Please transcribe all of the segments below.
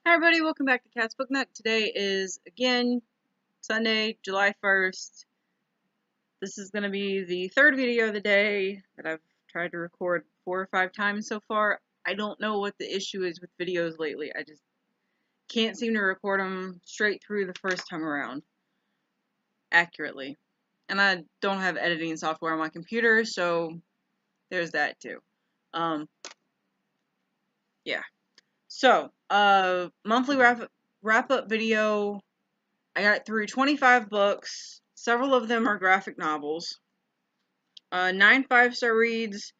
Hi everybody, welcome back to Cat's Book Nook. Today is, again, Sunday, July 1st. This is going to be the third video of the day that I've tried to record 4 or 5 times so far. I don't know what the issue is with videos lately. I just can't seem to record them straight through the first time around accurately. And I don't have editing software on my computer, so there's that too. Yeah. So, monthly wrap-up video. I got through 25 books. Several of them are graphic novels. 9 5-star reads,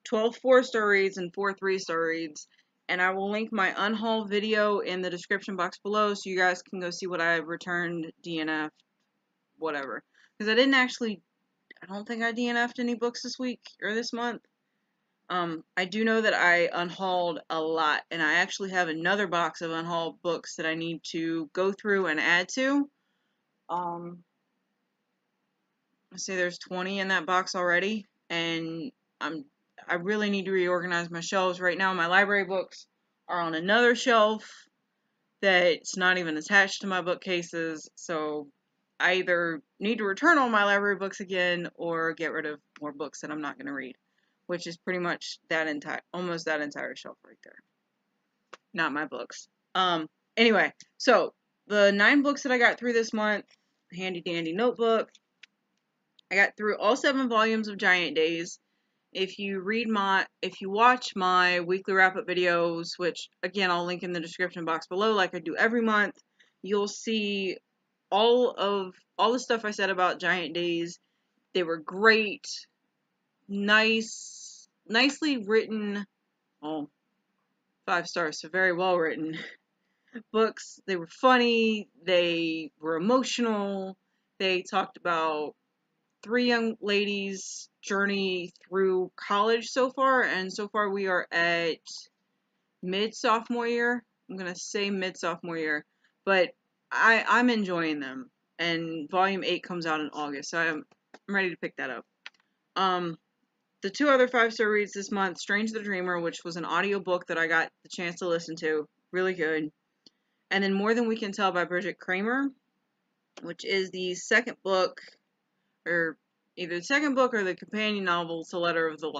12 4-star reads, and 4 3-star reads. And I will link my unhaul video in the description box below so you guys can go see what I returned, DNF, whatever. Because I don't think I DNF'd any books this week or this month. I do know that I unhauled a lot, and I actually have another box of unhauled books that I need to go through and add to. I say there's 20 in that box already, and I really need to reorganize my shelves. Right now, my library books are on another shelf that's not even attached to my bookcases, so I either need to return all my library books again or get rid of more books that I'm not going to read, which is pretty much almost that entire shelf right there. Not my books. Anyway, so the 9 books that I got through this month, handy dandy notebook. I got through all 7 volumes of Giant Days. If you watch my weekly wrap-up videos, which again I'll link in the description box below like I do every month, you'll see all the stuff I said about Giant Days. They were great, nicely written, 5 stars, so very well written books. They were funny, they were emotional, they talked about 3 young ladies' journey through college so far, and so far we are at mid-sophomore year. I'm going to say mid-sophomore year, but I'm enjoying them, and volume 8 comes out in August, so I'm ready to pick that up. The 2 other 5-star reads this month, Strange the Dreamer, which was an audiobook that I got the chance to listen to, really good, and then More Than We Can Tell by Brigit Kremmer, which is the second book, or either the second book or the companion novel to Letters from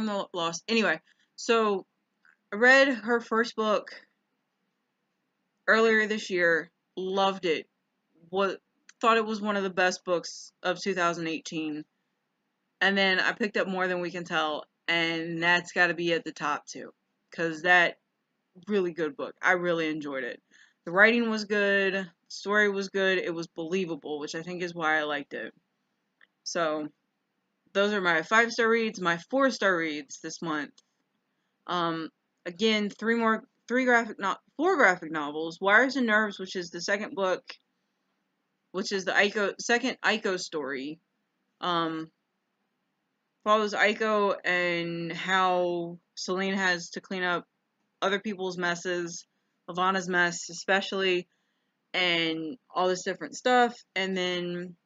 the Lost. Anyway, so I read her first book earlier this year, loved it, thought it was one of the best books of 2018, and then I picked up More Than We Can Tell, and that's got to be at the top too, because that really good book. I really enjoyed it. The writing was good, the story was good, it was believable, which I think is why I liked it. So, those are my 5-star reads. My 4-star reads this month. Again, 4 graphic novels. Wires and Nerves, which is the second book, which is the second Aiko story. Follows Aiko and how Celine has to clean up other people's messes, Ivana's mess especially, and all this different stuff. And then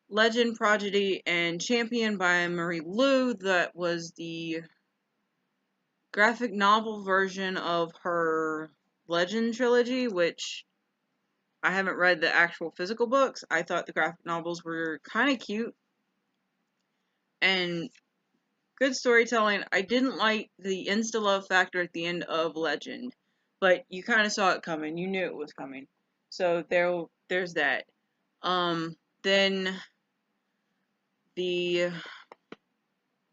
Legend, Prodigy, and Champion by Marie Lu. That was the graphic novel version of her Legend trilogy, which I haven't read the actual physical books. I thought the graphic novels were kind of cute and good storytelling. I didn't like the insta-love factor at the end of Legend, but you kind of saw it coming. You knew it was coming. So there's that. Then the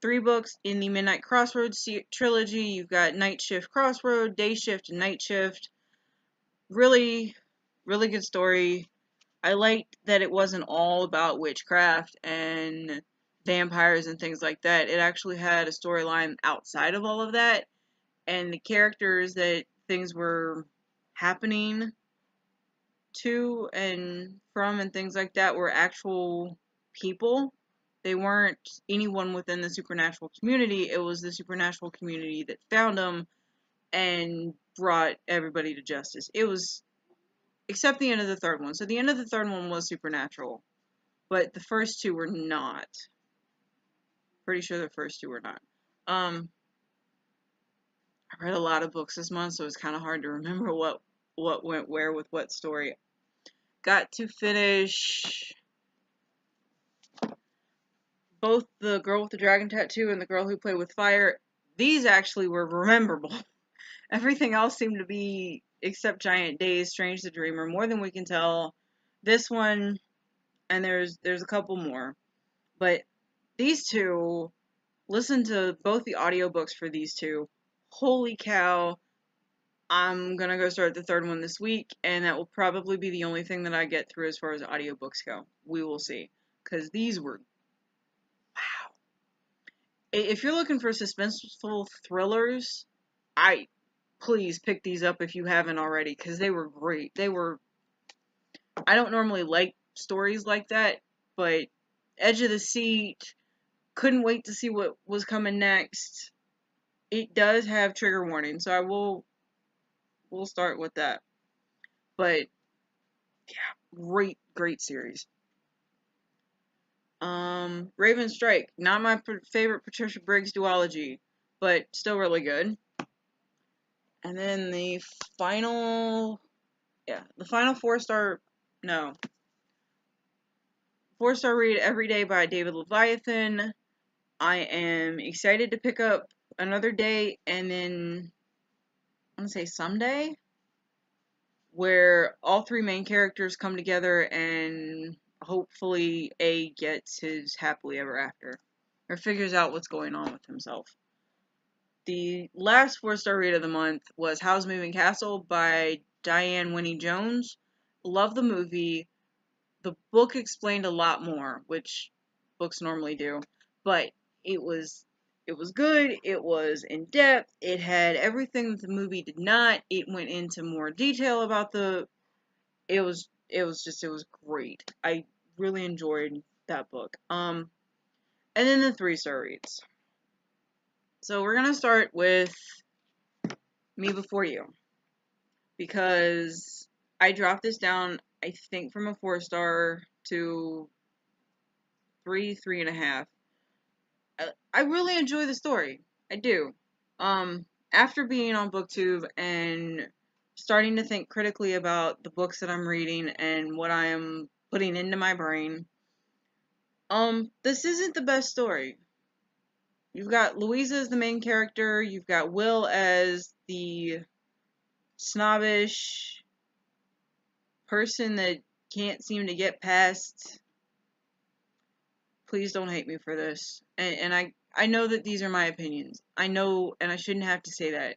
3 books in the Midnight Crossroad trilogy. You've got Night Shift Crossroad, Day Shift, and Night Shift. Really, really good story. I liked that it wasn't all about witchcraft and vampires and things like that. It actually had a storyline outside of all of that, and the characters that things were happening to and from and things like that were actual people. They weren't anyone within the supernatural community. It was the supernatural community that found them and brought everybody to justice. It was, except the end of the 3rd one. So the end of the 3rd one was supernatural, but the first 2 were not. Pretty sure the first 2 were not. I read a lot of books this month, so it's kind of hard to remember what went where with what story. Got to finish both The Girl with the Dragon Tattoo and The Girl Who Played with Fire. These actually were rememberable. Everything else seemed to be, except Giant Days, Strange the Dreamer, More Than We Can Tell. This one, and there's a couple more. But these two, listen to both the audiobooks for these two. Holy cow. I'm gonna go start the third one this week, and that will probably be the only thing that I get through as far as audiobooks go. We will see. Because these were, wow. If you're looking for suspenseful thrillers, please pick these up if you haven't already, because they were great. I don't normally like stories like that, but edge of the seat, couldn't wait to see what was coming next. It does have trigger warning, so we'll start with that. But yeah, great series. Raven Strike, not my favorite Patricia Briggs duology, but still really good. And then the final 4-star read Every Day by David Levithan. I am excited to pick up Another Day, and then I'm gonna say Someday, where all three main characters come together and hopefully A gets his happily ever after, or figures out what's going on with himself. The last 4-star read of the month was Howl's Moving Castle by Diane Winnie Jones. Love the movie. The book explained a lot more, which books normally do, but it was good. It was in depth. It had everything that the movie did not. It went into more detail about it was great. I really enjoyed that book. And then the 3-star reads. So we're gonna start with Me Before You, because I dropped this down, I think, from a 4-star to 3.5. I really enjoy the story. I do. After being on BookTube and starting to think critically about the books that I'm reading and what I am putting into my brain, this isn't the best story. You've got Louisa as the main character, you've got Will as the snobbish person that can't seem to get past. Please don't hate me for this. And I know that these are my opinions. I know, and I shouldn't have to say that.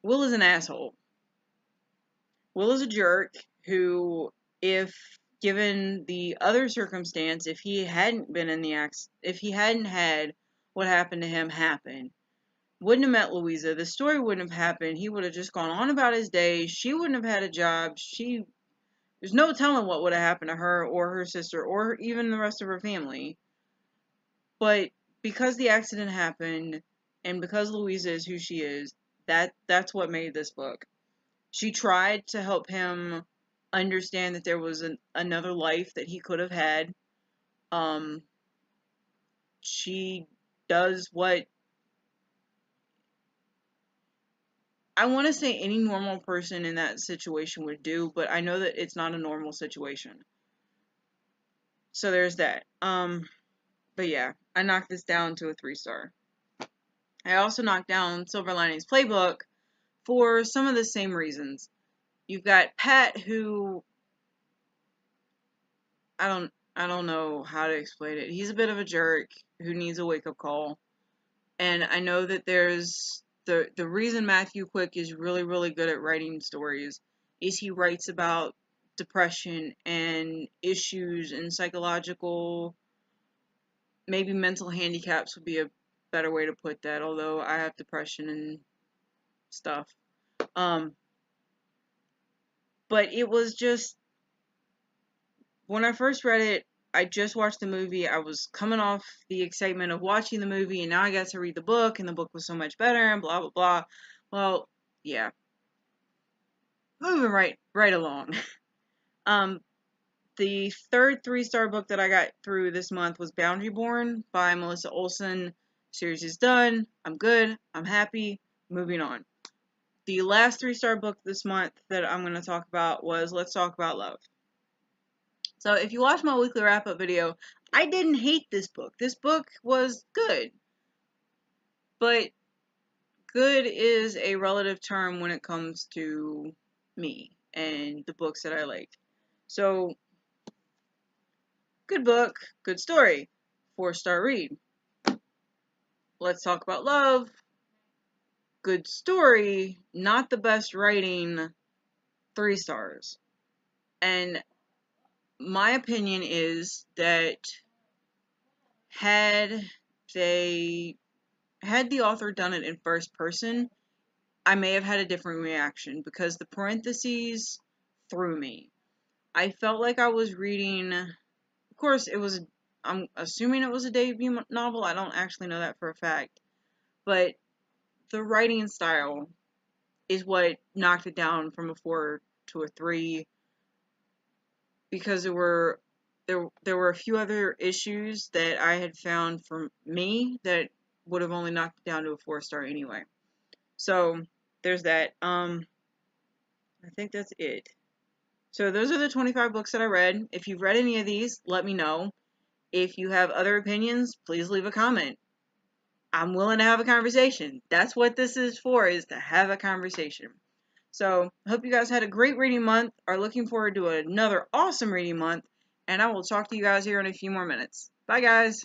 Will is an asshole. Will is a jerk who, if given the other circumstance, if he hadn't been in the if he hadn't had what happened to him happen, wouldn't have met Louisa, the story wouldn't have happened, he would have just gone on about his day, she wouldn't have had a job, there's no telling what would have happened to her, or her sister, or even the rest of her family. But because the accident happened, and because Louisa is who she is, that's what made this book. She tried to help him understand that there was another life that he could have had. She does what I want to say any normal person in that situation would do, but I know that it's not a normal situation. So there's that. But yeah, I knocked this down to a 3-star. I also knocked down Silver Linings Playbook for some of the same reasons. You've got Pat, who I don't know how to explain it. He's a bit of a jerk who needs a wake-up call. And I know that there's the reason Matthew Quick is really, really good at writing stories is he writes about depression and issues and psychological, maybe mental handicaps would be a better way to put that, although I have depression and stuff. But it was just, when I first read it, I just watched the movie. I was coming off the excitement of watching the movie, and now I got to read the book, and the book was so much better, and blah, blah, blah. Well, yeah. Moving right along. The third 3-star book that I got through this month was Boundary Born by Melissa Olson. Series is done. I'm good. I'm happy. moving on. The last 3-star book this month that I'm going to talk about was Let's Talk About Love. So if you watch my weekly wrap-up video, I didn't hate this book. This book was good. But good is a relative term when it comes to me and the books that I like. So, good book, good story, 4-star read. Let's Talk About Love, good story, not the best writing, 3 stars. And my opinion is that had the author done it in first person, I may have had a different reaction because the parentheses threw me. I felt like I was reading, of course I'm assuming it was a debut novel, I don't actually know that for a fact, but the writing style is what knocked it down from a 4 to a 3, because there were a few other issues that I had found for me that would have only knocked it down to a 4-star anyway. So there's that. I think that's it. So those are the 25 books that I read. If you've read any of these, let me know. If you have other opinions, please leave a comment. I'm willing to have a conversation. That's what this is for, is to have a conversation. So, I hope you guys had a great reading month, are looking forward to another awesome reading month, and I will talk to you guys here in a few more minutes. Bye, guys!